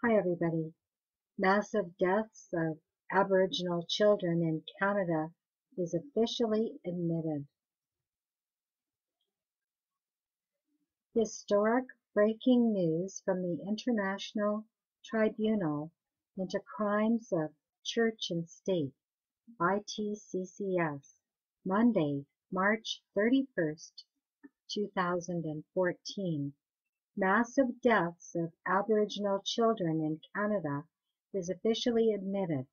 Hi everybody. Massive deaths of Aboriginal children in Canada is officially admitted. Historic breaking news from the International Tribunal into Crimes of Church and State, ITCCS, Monday, March 31st, 2014. Massive deaths of Aboriginal children in Canada is officially admitted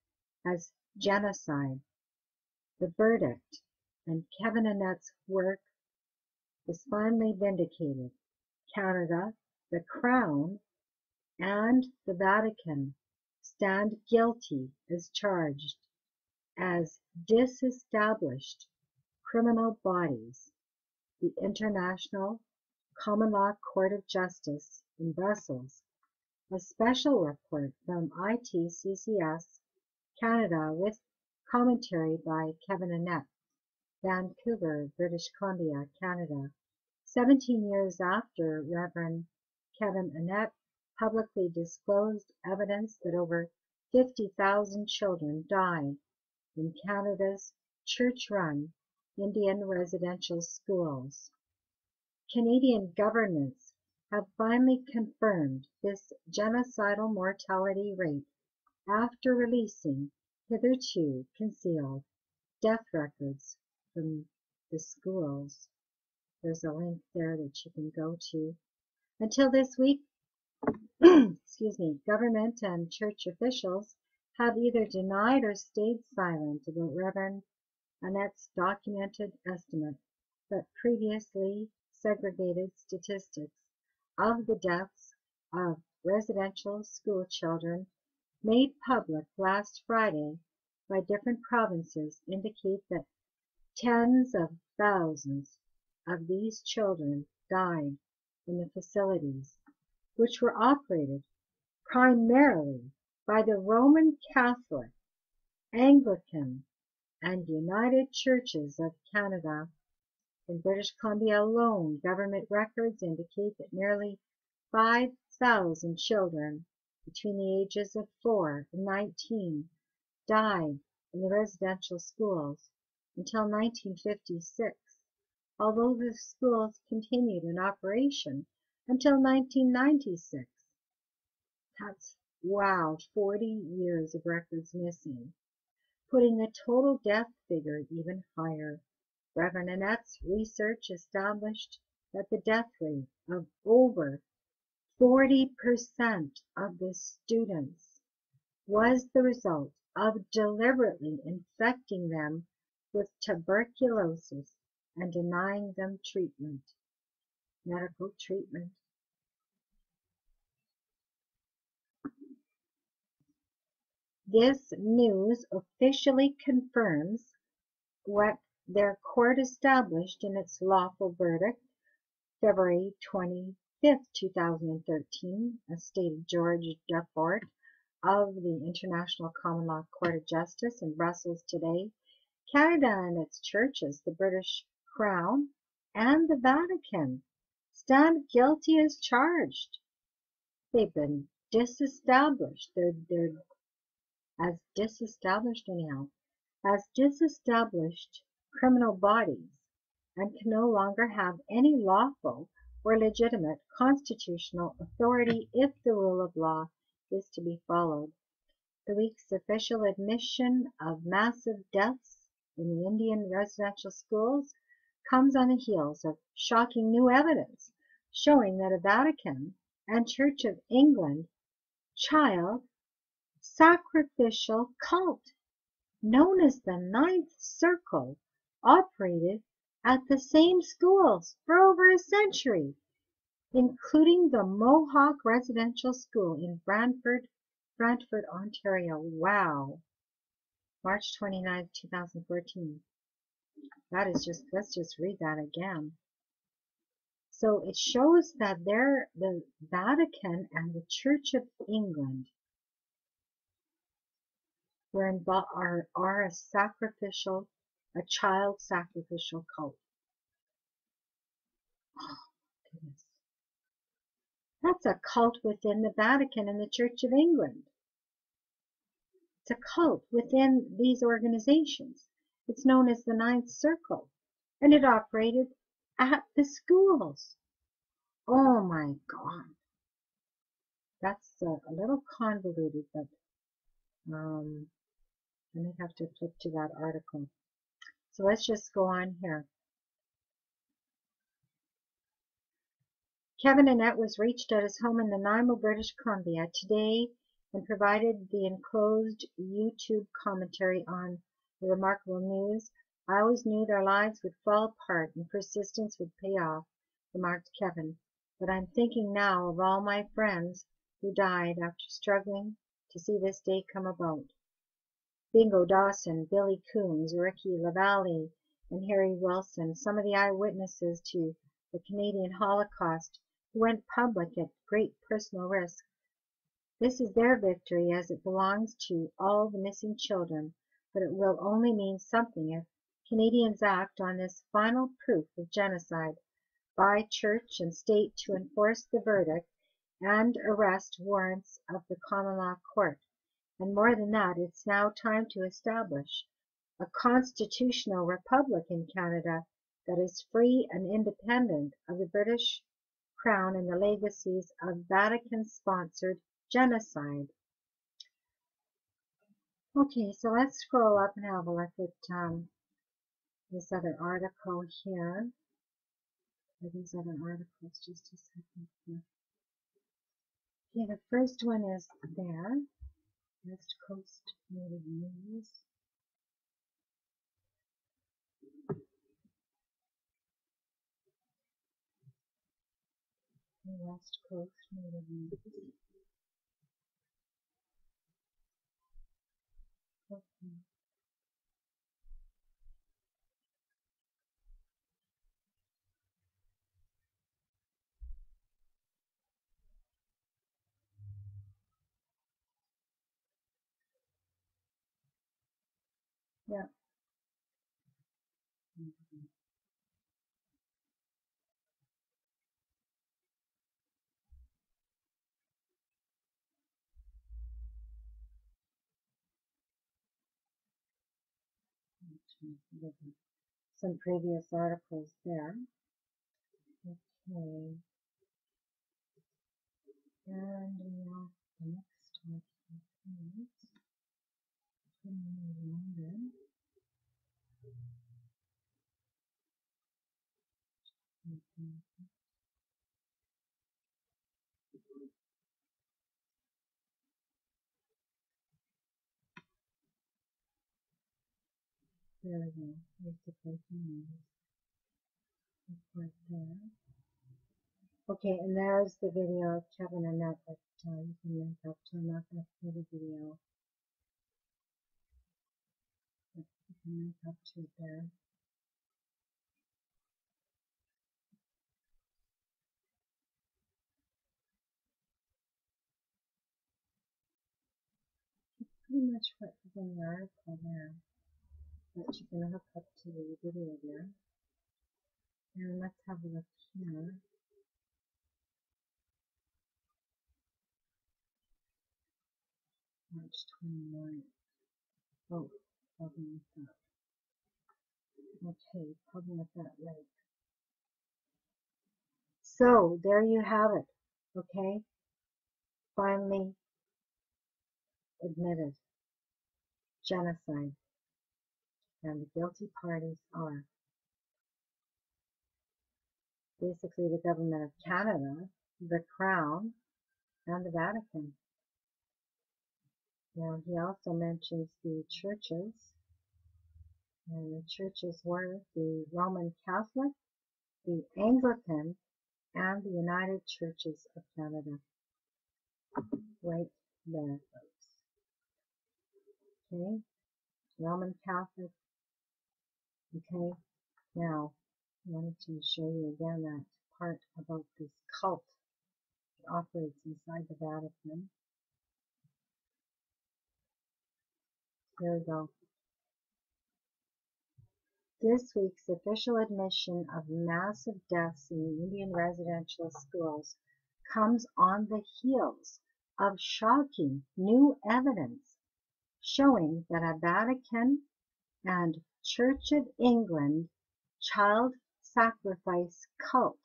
as genocide. The verdict and Kevin Annette's work is finally vindicated. Canada, the Crown, and the Vatican stand guilty as charged as disestablished criminal bodies. The International Common Law Court of Justice in Brussels, a special report from ITCCS Canada with commentary by Kevin Annette, Vancouver, British Columbia, Canada. 17 years after Reverend Kevin Annette publicly disclosed evidence that over 50,000 children died in Canada's church-run Indian residential schools. Canadian governments have finally confirmed this genocidal mortality rate after releasing hitherto concealed death records from the schools. There's a link there that you can go to. Until this week, government and church officials have either denied or stayed silent about Reverend Annette's documented estimate that previously segregated statistics of the deaths of residential school children made public last Friday by different provinces indicate that tens of thousands of these children died in the facilities, which were operated primarily by the Roman Catholic, Anglican, and United Churches of Canada. In British Columbia alone, government records indicate that nearly 5,000 children between the ages of 4 and 19 died in the residential schools until 1956, although the schools continued in operation until 1996. That's, wow, 40 years of records missing, putting the total death figure even higher. Reverend Annette's research established that the death rate of over 40% of the students was the result of deliberately infecting them with tuberculosis and denying them treatment, medical treatment. This news officially confirms what their court established in its lawful verdict, February 25th, 2013, as stated George Dufort of the International Common Law Court of Justice in Brussels today. Canada and its churches, the British Crown, and the Vatican stand guilty as charged. They've been disestablished. They're as disestablished anyhow, as disestablished criminal bodies, and can no longer have any lawful or legitimate constitutional authority if the rule of law is to be followed. The week's official admission of massive deaths in the Indian residential schools comes on the heels of shocking new evidence showing that a Vatican and Church of England child sacrificial cult known as the Ninth Circle operated at the same schools for over a century, including the Mohawk Residential School in Brantford, Ontario. Wow. March 29, 2014. Let's just read that again. So it shows that the Vatican and the Church of England are a child sacrificial cult. Oh, goodness. That's a cult within the Vatican and the Church of England. It's a cult within these organizations. It's known as the Ninth Circle, and it operated at the schools. Oh my God. That's a little convoluted, but I may have to flip to that article. So let's just go on here. Kevin Annett was reached at his home in Nanaimo, British Columbia today and provided the enclosed YouTube commentary on the remarkable news. I always knew their lives would fall apart and persistence would pay off, remarked Kevin. But I'm thinking now of all my friends who died after struggling to see this day come about. Bingo Dawson, Billy Coombs, Ricky LaValle, and Harry Wilson, some of the eyewitnesses to the Canadian Holocaust, who went public at great personal risk. This is their victory as it belongs to all the missing children, but it will only mean something if Canadians act on this final proof of genocide by church and state to enforce the verdict and arrest warrants of the common law court. And more than that, it's now time to establish a constitutional republic in Canada that is free and independent of the British Crown and the legacies of Vatican-sponsored genocide. Okay, so let's scroll up and have a look at this other article here. Or these other articles, just a second here. Okay, the first one is there. West Coast Native News. West Coast Native News. Okay. Yeah. Some previous articles there. Okay. And now the next article is London. There we go. Here's the breaking news. Right there. Okay, and there's the video of Kevin Annett that you can link up to. I'm not going to play the video. But you can link up to it there. Pretty much what is in the article there. But you can hook up to the video there. And let's have a look here. March 29th. Oh, problem with that. Okay, problem with that link. So, there you have it. Okay? Finally admitted. Genocide. And the guilty parties are basically the government of Canada, the Crown, and the Vatican. Now, he also mentions the churches. And the churches were the Roman Catholic, the Anglican, and the United Churches of Canada. Right there, folks. Okay, Roman Catholic. Okay, now I wanted to show you again that part about this cult that operates inside the Vatican. There we go. This week's official admission of massive deaths in the Indian residential schools comes on the heels of shocking new evidence showing that a Vatican and Church of England child sacrifice cult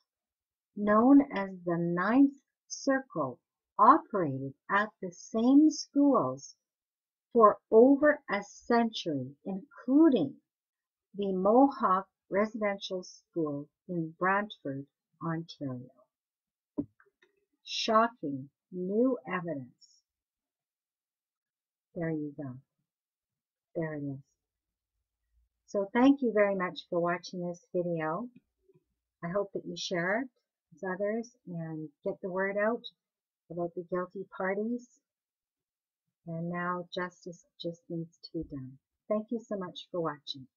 known as the Ninth Circle operated at the same schools for over a century, including the Mohawk Residential School in Brantford, Ontario. Shocking new evidence. There you go. There it is. So thank you very much for watching this video. I hope that you share it with others and get the word out about the guilty parties. And now justice just needs to be done. Thank you so much for watching.